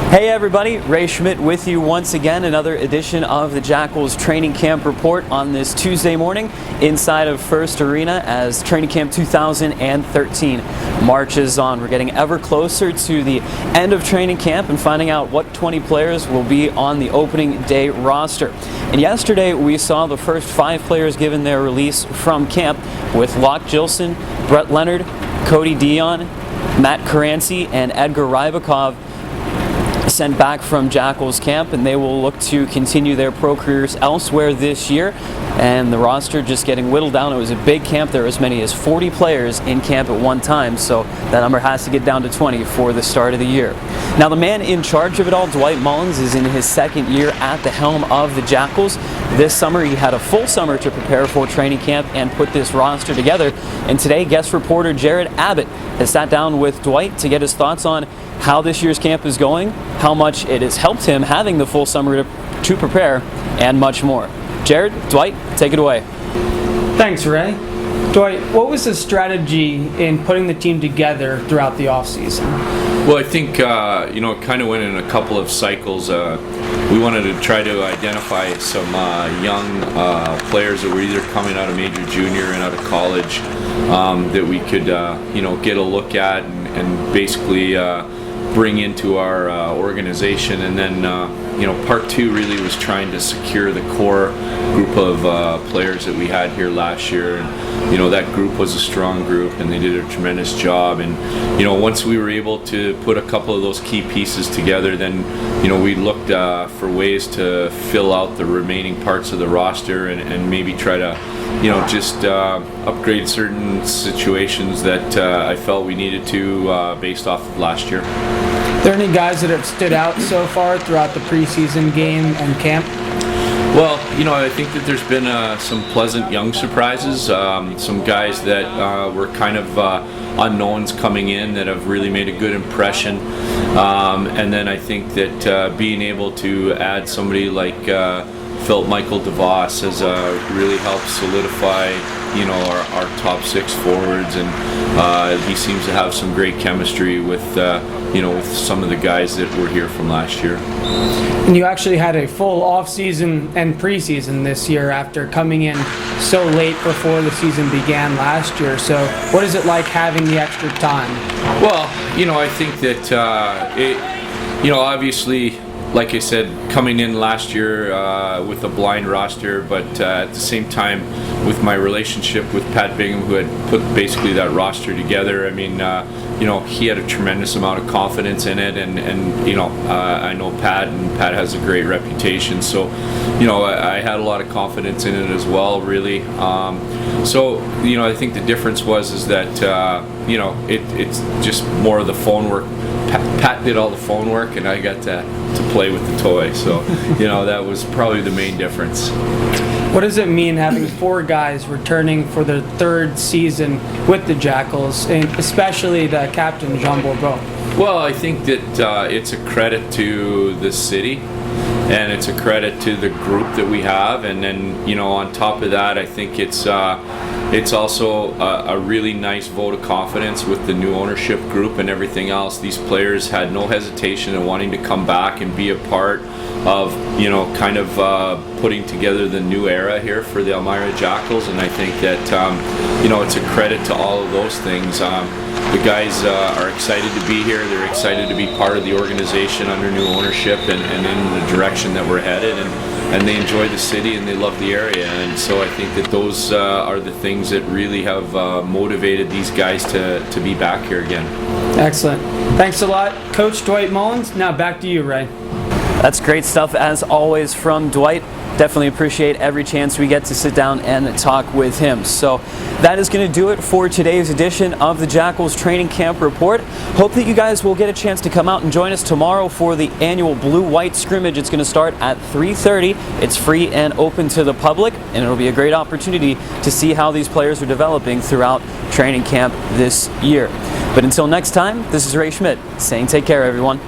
Hey everybody, Ray Schmitt with you once again, another edition of the Jackals Training Camp Report on this Tuesday morning inside of First Arena as Training Camp 2013 marches on. We're getting ever closer to the end of training camp and finding out what 20 players will be on the opening day roster. And yesterday we saw the first 5 players given their release from camp with Locke Gilson, Brett Leonard, Cody Dion, Matt Caranci, and Edgar Rybakov sent back from Jackals camp, and they will look to continue their pro careers elsewhere this year. And the roster just getting whittled down. It was a big camp. There were as many as 40 players in camp at one time, so that number has to get down to 20 for the start of the year. Now the man in charge of it all, Dwight Mullins, is in his second year at the helm of the Jackals. This summer he had a full summer to prepare for training camp and put this roster together. And today guest reporter Jared Abbott has sat down with Dwight to get his thoughts on how this year's camp is going, how much it has helped him having the full summer to prepare, and much more. Jared, Dwight, take it away. Thanks, Ray. Dwight, what was the strategy in putting the team together throughout the offseason? Well, I think, it kind of went in a couple of cycles. We wanted to try to identify some young players that were either coming out of major junior and out of college that we could, get a look at and basically bring into our organization. And then, part two really was trying to secure the core group of players that we had here last year. And, that group was a strong group and they did a tremendous job. And, once we were able to put a couple of those key pieces together, then, we looked for ways to fill out the remaining parts of the roster and maybe try to, just upgrade certain situations that I felt we needed to based off of last year. Are there any guys that have stood out so far throughout the preseason game and camp? Well, I think that there's been some pleasant young surprises, some guys that were kind of unknowns coming in that have really made a good impression. And then I think that being able to add somebody like Philip Michael DeVos has really helped solidify, our top 6 forwards, and he seems to have some great chemistry with, with some of the guys that were here from last year. And you actually had a full off-season and preseason this year after coming in so late before the season began last year. So what is it like having the extra time? Well, I think that obviously, like I said, coming in last year with a blind roster, but at the same time with my relationship with Pat Bingham, who had put basically that roster together, I mean, he had a tremendous amount of confidence in it, and I know Pat, and Pat has a great reputation, so, I had a lot of confidence in it as well, really. So, I think the difference is that, it's just more of the phone work. Pat did all the phone work, and I got to play with the toy. So, that was probably the main difference. What does it mean having 4 guys returning for their 3rd season with the Jackals, and especially the captain, Jean Bourbeau? Well, I think that it's a credit to the city, and it's a credit to the group that we have, and then, on top of that, I think it's also a really nice vote of confidence with the new ownership group and everything else. These players had no hesitation in wanting to come back and be a part of, kind of putting together the new era here for the Elmira Jackals, and I think that, it's a credit to all of those things. The guys are excited to be here. They're excited to be part of the organization under new ownership and in the direction that we're headed, and they enjoy the city and they love the area, and so I think that those are the things that really have motivated these guys to be back here again. Excellent. Thanks a lot, Coach Dwight Mullins. Now back to you, Ray. That's great stuff as always from Dwight. Definitely appreciate every chance we get to sit down and talk with him. So that is going to do it for today's edition of the Jackals Training Camp Report. Hope that you guys will get a chance to come out and join us tomorrow for the annual Blue-White scrimmage. It's going to start at 3:30. It's free and open to the public, and it'll be a great opportunity to see how these players are developing throughout training camp this year. But until next time, this is Ray Schmitt saying take care, everyone.